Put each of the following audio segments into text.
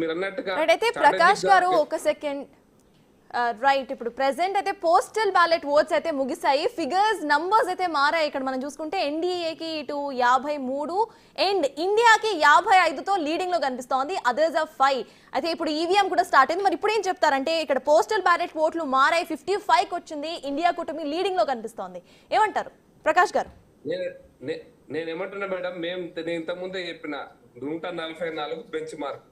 మీరు అన్నట్టుగా అయితే ప్రకాష్ గారు ఒక సెకండ్ రైట్. ఇప్పుడు ప్రెసెంట్ అయితే పోస్టల్ బ్యాలెట్ ఓట్స్ అయితే ముగిసాయి, ఫిగర్స్ నంబర్స్ అయితే మారాయి. ఇక్కడ మనం చూసుకుంటే ఎన్డీఏకి ఇటు 53 అండ్ ఇండియాకి 55తో లీడింగ్ లో కనిపిస్తోంది, అదర్స్ ఆఫ్ 5. అయితే ఇప్పుడు ఈవీఎం కూడా స్టార్ట్ అయింది. మరి ఇప్పుడు ఏం చెప్తారంటే ఇక్కడ పోస్టల్ బ్యాలెట్ ఓట్లు మారాయి, 55కి వచ్చింది, ఇండియా కూటమి లీడింగ్ లో కనిపిస్తోంది, ఏమంటారు ప్రకాష్ గారు? నేను ఏమంటున్నా మేడం, నేను ఇంతకుముందే చెప్పిన 144 బెంచ్ మార్క్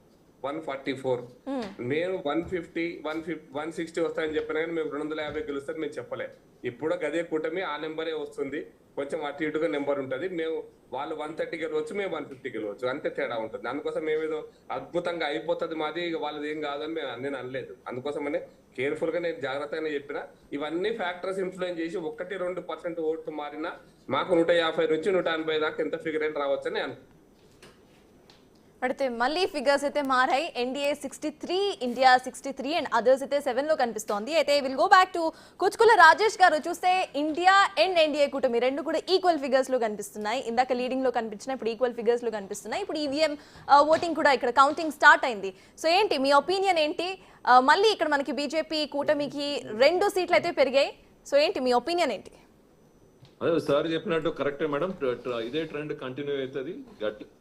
144, నేను 150 160 వస్తాయని చెప్పినా కానీ మేము 250 గెలుస్తాం మేము చెప్పలే. ఇప్పుడు గదే కూటమి ఆ నెంబరే వస్తుంది, కొంచెం అటు ఇటుగా నెంబర్ ఉంటుంది. మేము వాళ్ళు 130 గెలవచ్చు, మేము 150 గెలవచ్చు, అంతే తేడా ఉంటుంది. అందుకోసం మేమేదో అద్భుతంగా అయిపోతుంది మాది వాళ్ళది ఏం కాదని నేను అనలేదు. అందుకోసమనే కేర్ఫుల్ గా నేను జాగ్రత్తగానే చెప్పిన. ఇవన్నీ ఫ్యాక్టర్స్ ఇన్ఫ్లుయెన్స్ చేసి 1-2% ఓట్లు మారినా మాకు 150 నుంచి 180 దాకా ఎంత ఫిగర్ అయినా రావచ్చని అనుకుంటున్నాను. అయితే మళ్ళీ ఫిగర్స్ అయితే మారాయి, ఎన్డీఏ 63, ఇండియా 63 అండ్ అదర్స్ అయితే 7 లో కనిపిస్తోంది. అయితే will go back to Kuchkula Rajesh గారు. చూస్తే ఇండియా అండ్ ఎన్డీఏ కూటమి రెండు కూడా ఈక్వల్ ఫిగర్స్ లో కనిపిస్తున్నాయి. ఇందాక లీడింగ్ లో కనిపించిన ఇప్పుడు ఈక్వల్ ఫిగర్స్ లో కనిపిస్తున్నాయి. ఇప్పుడు ఈవీఎం ఓటింగ్ కూడా ఇక్కడ కౌంటింగ్ స్టార్ట్ అయింది. సో ఏంటి మీ ఒపీనియన్ ఏంటి? మళ్ళీ ఇక్కడ మనకి బీజేపీ కూటమికి 2 సీట్లు అయితే పెరిగాయి. సో ఏంటి మీ ఒపీనియన్ ఏంటి? అదే సార్ చెప్పినట్టు కరెక్టే మేడం, ఇదే ట్రెండ్ కంటిన్యూ అవుతుంది.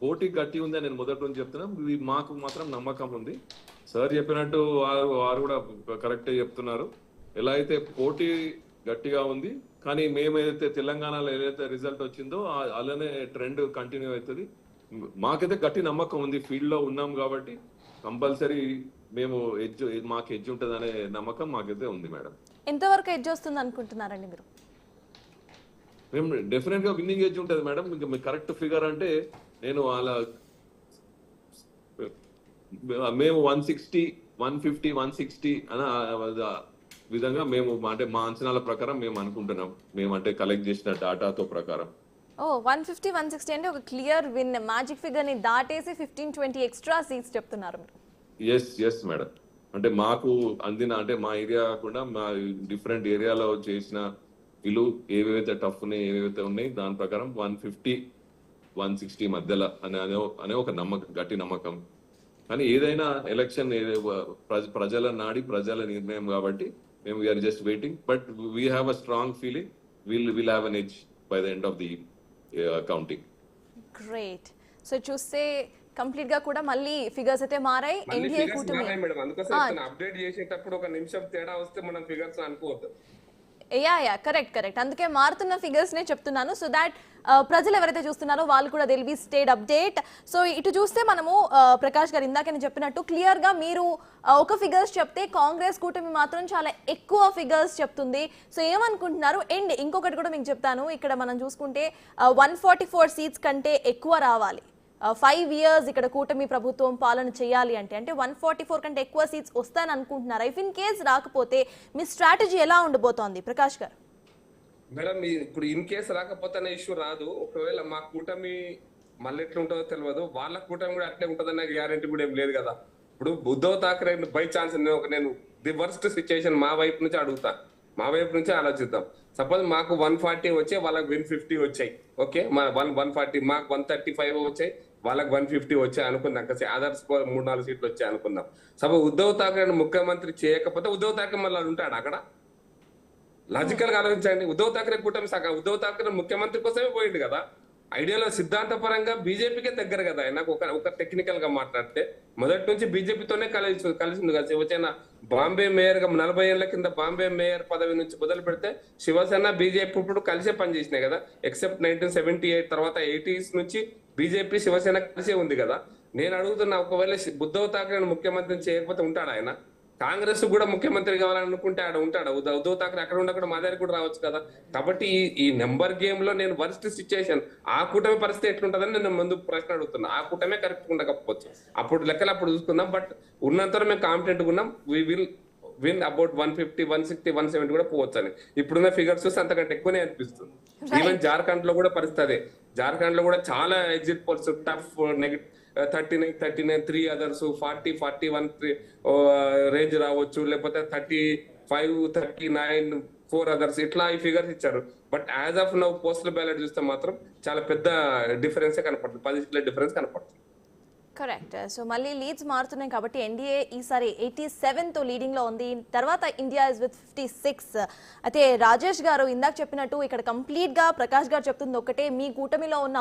పోటీ గట్టి ఉంది అని నేను మొదటి నుంచి చెప్తున్నా, మాకు మాత్రం నమ్మకం ఉంది. సార్ చెప్పినట్టు వారు కూడా కరెక్టే చెప్తున్నారు. ఎలా అయితే పోటీ గట్టిగా ఉంది, కానీ మేమైతే తెలంగాణలో ఏదైతే రిజల్ట్ వచ్చిందో అలానే ట్రెండ్ కంటిన్యూ అవుతుంది. మాకైతే గట్టి నమ్మకం ఉంది, ఫీల్డ్ లో ఉన్నాం కాబట్టి కంపల్సరీ మేము మాకు ఎడ్జ్ ఉంటుంది అనే నమ్మకం మాకైతే ఉంది మేడం. ఎంతవరకు ఎడ్జ్ వస్తుంది అనుకుంటున్నారండి మీరు? మేము డెఫినెట్ గా విన్నింగ్ ఏజ్ ఉంటుంది మేడం. ఇంకా మీ కరెక్ట్ ఫిగర్ అంటే నేను అలా మేము 160 150 160 అనే విధంగా మేము అంటే మా అంచనాల ప్రకారం మేము అనుకుంటున్నాం, మేము అంటే కలెక్ట్ చేసిన డాటాతో ప్రకారం. 150 160 అంటే ఒక క్లియర్ విన్, మ్యాజిక్ ఫిగర్ ని దాటేసి 15-20 ఎక్స్ట్రా సీట్స్ చెప్తున్నారు మీరు. ఎస్ మేడం, అంటే మాకు అందిన అంటే మా ఏరియా కాకుండా మా డిఫరెంట్ ఏరియాలో చేసిన వీళ్ళు ఏవేవైతే టఫ్ ఉన్నాయి ఏవేవైతే ఉన్నాయి దాని ప్రకారం 150 160 మధ్యలో అనే ఒక నమ్మకం, గట్టి నమ్మకం. కానీ ఏదైనా ఎలక్షన్ ప్రజల నాడి ప్రజల నిర్ణయం కాబట్టి మేము we are just waiting, but we have a strong feeling will have an edge by the end of the counting. Great. So చూస్తే కంప్లీట్ గా కూడా మళ్ళీ ఫిగర్స్ అయితే మారాయి. ఎన్డీఏ కూటమి మేడం అందుకోసం అప్డేట్ చేసేటప్పుడు ఒక నిమిషం తేడా వస్తే మనం ఫిగర్స్ అనుకోవద్దు. కరెక్ట్. అందుకే మారుతున్న ఫిగర్స్ నే చెప్తున్నాను, సో దాట్ ప్రజలు ఎవరైతే చూస్తున్నారో వాళ్ళు కూడా will be state update. So ఇటు చూస్తే మనము ప్రకాష్ గారు ఇందాక నేను చెప్పినట్టు క్లియర్ గా మీరు ఒక ఫిగర్స్ చెప్తే కాంగ్రెస్ కూటమి మాత్రం చాలా ఎక్కువ ఫిగర్స్ చెప్తుంది. సో ఏమనుకుంటున్నారు? అండ్ ఇంకొకటి కూడా మీకు చెప్తాను, ఇక్కడ మనం చూసుకుంటే 144 సీట్స్ కంటే ఎక్కువ రావాలి, 5 years ఇక్కడ కూటమి ప్రభుత్వం పాలన చేయాలి అంటే 144 కంటే ఎక్కువ సీట్స్ వస్తాయని అనుకుంటున్నారా? ఇఫ్ ఇన్ కేస్ రాకపోతే మీ స్ట్రాటజీ ఎలా ఉండబోతోంది ప్రకాష్ గారు? మేడం ఇప్పుడు ఇన్ కేసు రాకపోతే అనే ఇష్యూ రాదు. ఒకవేళ మా కూటమి మళ్ళీ ఎట్లా ఉంటుందో తెలియదు, వాళ్ళ కూటమి కూడా అట్లే ఉంటుందనే గ్యారెంటీ కూడా ఏం లేదు కదా. ఇప్పుడు ఉద్ధవ్ ఠాక్రే బై ఛాన్స్ నేను ది వర్స్ట్ సిచ్యుయేషన్ మా వైపు నుంచి అడుగుతా, మా వైపు నుంచి ఆలోచిద్దాం. సపోజ్ మాకు 140 వచ్చాయి, వాళ్ళకి 150 వచ్చాయి, ఓకే. మా 140 మాకు 135 వచ్చాయి, వాళ్ళకి 150 వచ్చాయి అనుకుందాం. అదర్స్ 3-4 సీట్లు వచ్చాయి అనుకుందాం. సపోజ్ ఉద్ధవ్ ఠాక్రే ముఖ్యమంత్రి చేయకపోతే ఉద్ధవ్ ఠాక్రే మళ్ళీ ఉంటాడు అక్కడ? లాజికల్ గా ఆలోచించండి. ఉద్ధవ్ ఠాక్రే కూటమి ఉద్ధవ్ ఠాక్రే ముఖ్యమంత్రి కోసమే పోయింది కదా. ఐడియాలో సిద్ధాంతపరంగా బీజేపీకే దగ్గర కదా ఆయన. ఒక టెక్నికల్ గా మాట్లాడితే మొదటి నుంచి బీజేపీతోనే కలిసింది కలిసి వచ్చిన బాంబే మేయర్ గా 40 ఏళ్ల కింద బాంబే మేయర్ పదవి నుంచి మొదలు పెడితే శివసేన బీజేపీ ఇప్పుడు కలిసే పనిచేసినాయి కదా. ఎక్సెప్ట్ 1978 తర్వాత 80s నుంచి బీజేపీ శివసేన కలిసే ఉంది కదా. నేను అడుగుతున్నా, ఒకవేళ ఉద్ధవ్ ఠాక్రే ముఖ్యమంత్రిని చేయకపోతే ఉంటాడు ఆయన? కాంగ్రెస్ కూడా ముఖ్యమంత్రి కావాలనుకుంటే ఆడ ఉంటాడు ఉద్ధవ్ ఠాక్రే? అక్కడ ఉండకుండా మా దగ్గర కూడా రావచ్చు కదా. కాబట్టి ఈ నెంబర్ గేమ్ లో నేను వర్స్ట్ సిచ్యుయేషన్ ఆ కూటమి పరిస్థితి ఎట్లుంటుందని నేను ముందు ప్రశ్న అడుగుతున్నా. ఆ కూటమే కరెక్ట్ ఉండకపోవచ్చు, అప్పుడు లెక్కలు అప్పుడు చూసుకుందాం. బట్ ఉన్నంత మేము కాన్ఫిడెంట్ ఉన్నాం, వి విల్ విన్ అబౌట్ 150 160 170 కూడా పోవచ్చు అని. ఇప్పుడున్న ఫిగర్స్ చూస్తే అంతకంటే ఎక్కువనే అనిపిస్తుంది. ఈవెన్ జార్ఖండ్ లో కూడా పరిస్థితి, జార్ఖండ్ లో కూడా చాలా exit polls tough negative 39 3 others 40 41 range రావచ్చు, లేకపోతే 35 39 4 అదర్స్ ఇట్లా ఈ ఫిగర్స్ ఇచ్చారు. But as of now postal ballot చూస్తే మాత్రం చాలా పెద్ద డిఫరెన్స్ కనపడుతుంది, 10 సీట్ల డిఫరెన్స్ కనపడుతుంది. కరెక్ట్. సో మళ్ళీ లీడ్స్ మారుతున్నాయి కాబట్టి ఎన్డీఏ ఈసారి 87తో లీడింగ్ లో ఉంది. తర్వాత ఇండియా ఇస్ విత్ 56. అయితే రాజేష్ గారు ఇందాక చెప్పినట్టు ఇక్కడ కంప్లీట్ గా ప్రకాష్ గారు చెప్తుంది ఒకటే, మీ కూటమిలో ఉన్న